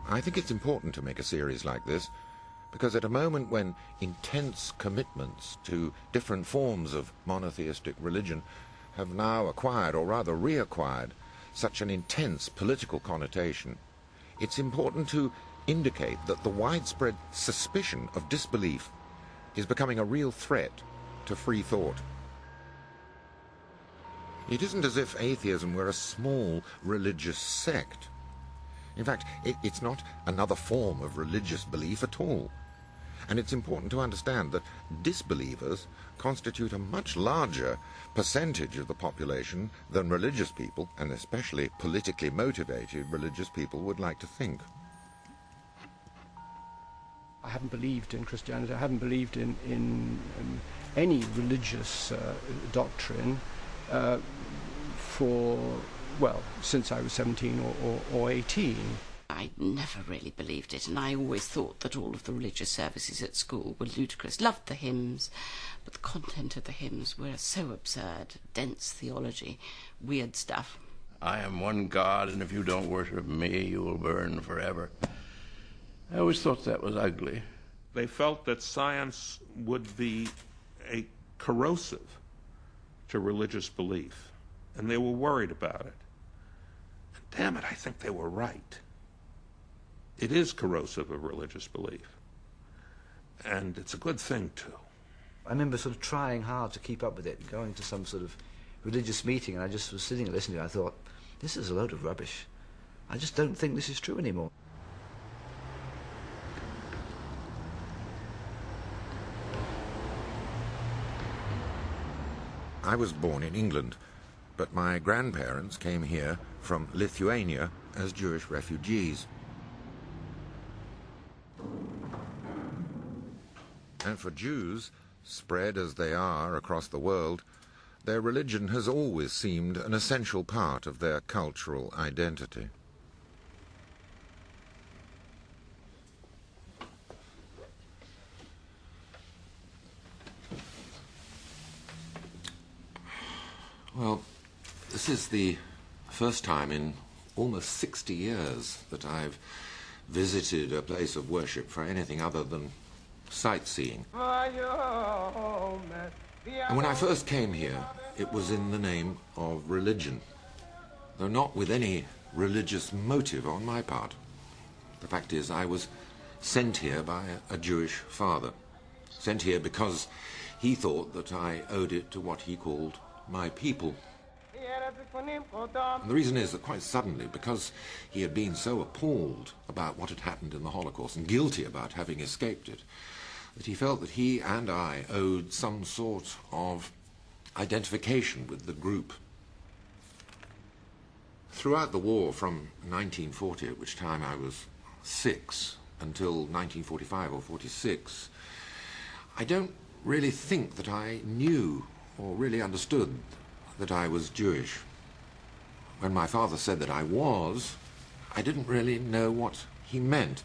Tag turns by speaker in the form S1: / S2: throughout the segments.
S1: I think it's important to make a series like this, because at a moment when intense commitments to different forms of monotheistic religion have now acquired, or rather reacquired, such an intense political connotation, it's important to indicate that the widespread suspicion of disbelief is becoming a real threat to free thought. It isn't as if atheism were a small religious sect. In fact, it's not another form of religious belief at all. And it's important to understand that disbelievers constitute a much larger percentage of the population than religious people, and especially politically motivated religious people, would like to think.
S2: I haven't believed in Christianity, I haven't believed in any religious doctrine since I was 17 or 18.
S3: I never really believed it, and I always thought that all of the religious services at school were ludicrous. Loved the hymns, but the content of the hymns were so absurd, dense theology, weird stuff.
S4: I am one God, and if you don't worship me, you will burn forever. I always thought that was ugly.
S5: They felt that science would be a corrosive to religious belief, and they were worried about it. And damn it, I think they were right. It is corrosive of religious belief, and it's a good thing, too.
S6: I remember sort of trying hard to keep up with it, going to some sort of religious meeting, and I just was sitting and listening to it. I thought, this is a load of rubbish. I just don't think this is true anymore.
S1: I was born in England, but my grandparents came here from Lithuania as Jewish refugees. And for Jews, spread as they are across the world, their religion has always seemed an essential part of their cultural identity. Well, this is the first time in almost 60 years that I've visited a place of worship for anything other than sightseeing. And when I first came here, it was in the name of religion, though not with any religious motive on my part. The fact is, I was sent here by a Jewish father, sent here because he thought that I owed it to what he called my people. And the reason is that quite suddenly, because he had been so appalled about what had happened in the Holocaust and guilty about having escaped it, that he felt that he and I owed some sort of identification with the group. Throughout the war, from 1940, at which time I was 6, until 1945 or 46, I don't really think that I knew or really understood that I was Jewish. When my father said that I was, I didn't really know what he meant.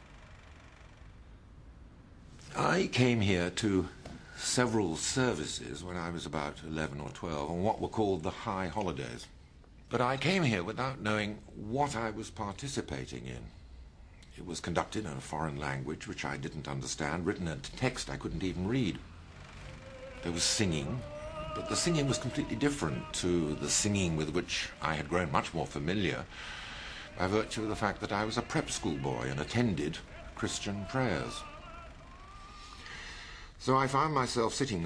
S1: I came here to several services when I was about 11 or 12 on what were called the high holidays. But I came here without knowing what I was participating in. It was conducted in a foreign language which I didn't understand, written in text I couldn't even read. There was singing, but the singing was completely different to the singing with which I had grown much more familiar by virtue of the fact that I was a prep school boy and attended Christian prayers. So I found myself sitting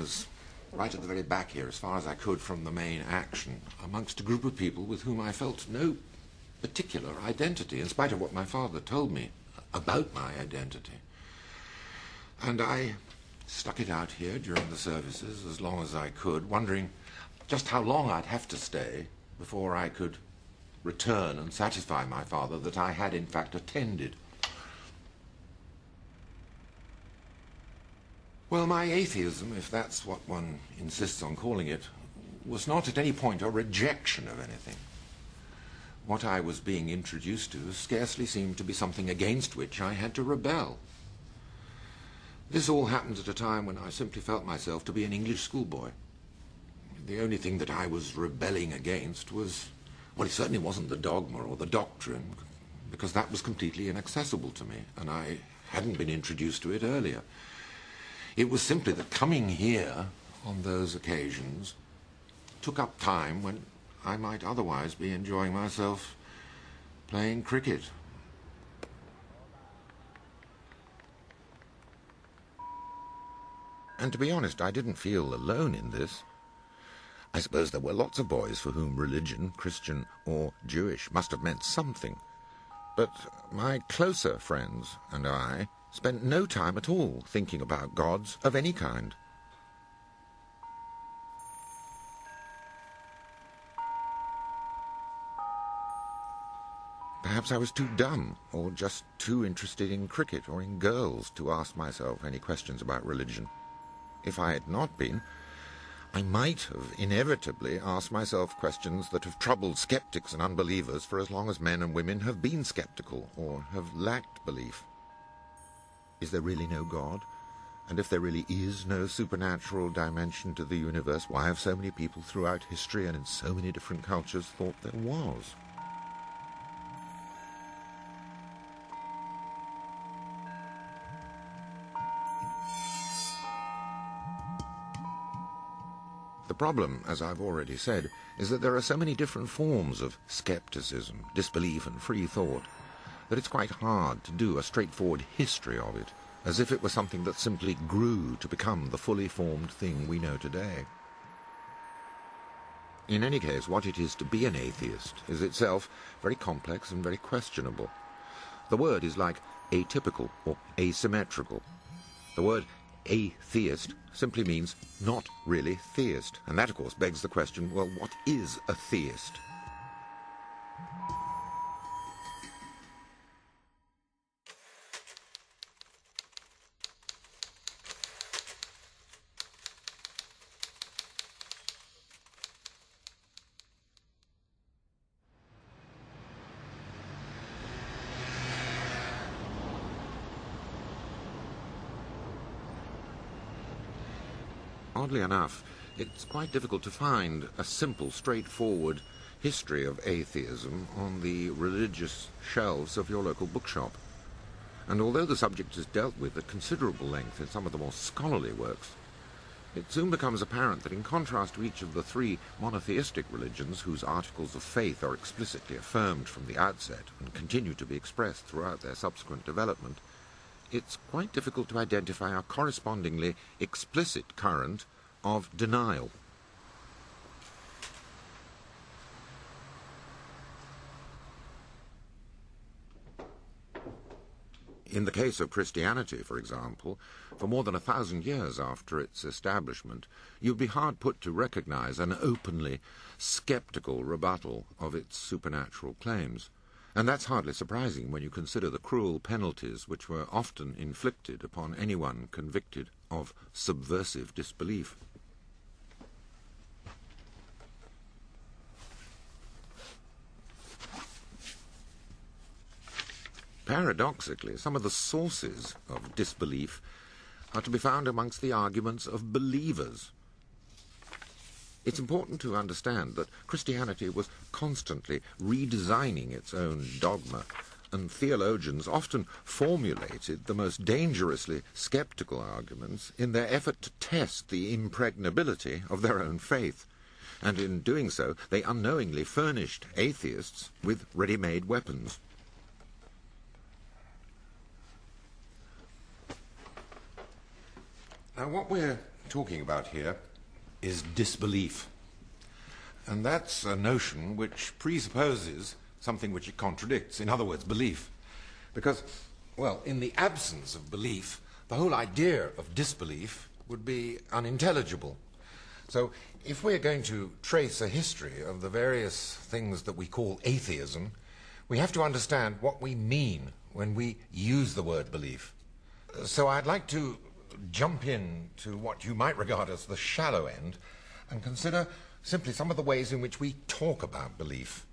S1: right at the very back here, as far as I could from the main action, amongst a group of people with whom I felt no particular identity, in spite of what my father told me about my identity. And I stuck it out here during the services as long as I could, wondering just how long I'd have to stay before I could return and satisfy my father that I had in fact attended. Well, my atheism, if that's what one insists on calling it, was not at any point a rejection of anything. What I was being introduced to scarcely seemed to be something against which I had to rebel. This all happened at a time when I simply felt myself to be an English schoolboy. The only thing that I was rebelling against was, well, it certainly wasn't the dogma or the doctrine, because that was completely inaccessible to me, and I hadn't been introduced to it earlier. It was simply that coming here on those occasions took up time when I might otherwise be enjoying myself playing cricket. And to be honest, I didn't feel alone in this. I suppose there were lots of boys for whom religion, Christian or Jewish, must have meant something. But my closer friends and I spent no time at all thinking about gods of any kind. Perhaps I was too dumb, or just too interested in cricket or in girls to ask myself any questions about religion. If I had not been, I might have inevitably asked myself questions that have troubled skeptics and unbelievers for as long as men and women have been skeptical or have lacked belief. Is there really no God? And if there really is no supernatural dimension to the universe, why have so many people throughout history and in so many different cultures thought there was? The problem, as I've already said, is that there are so many different forms of skepticism, disbelief and free thought that it's quite hard to do a straightforward history of it, as if it were something that simply grew to become the fully formed thing we know today. In any case, what it is to be an atheist is itself very complex and very questionable. The word is like atypical or asymmetrical. The word atheist simply means not really theist, and that of course begs the question, well, what is a theist? Oddly enough, it's quite difficult to find a simple, straightforward history of atheism on the religious shelves of your local bookshop. And although the subject is dealt with at considerable length in some of the more scholarly works, it soon becomes apparent that in contrast to each of the three monotheistic religions whose articles of faith are explicitly affirmed from the outset and continue to be expressed throughout their subsequent development, it's quite difficult to identify a correspondingly explicit current of denial. In the case of Christianity, for example, for more than 1,000 years after its establishment, you'd be hard put to recognize an openly skeptical rebuttal of its supernatural claims. And that's hardly surprising when you consider the cruel penalties which were often inflicted upon anyone convicted of subversive disbelief. Paradoxically, some of the sources of disbelief are to be found amongst the arguments of believers. It's important to understand that Christianity was constantly redesigning its own dogma, and theologians often formulated the most dangerously skeptical arguments in their effort to test the impregnability of their own faith. And in doing so, they unknowingly furnished atheists with ready-made weapons. Now, what we're talking about here is disbelief. And that's a notion which presupposes something which it contradicts, in other words, belief. Because, well, in the absence of belief, the whole idea of disbelief would be unintelligible. So, if we're going to trace a history of the various things that we call atheism, we have to understand what we mean when we use the word belief. So I'd like to jump in to what you might regard as the shallow end and consider simply some of the ways in which we talk about belief.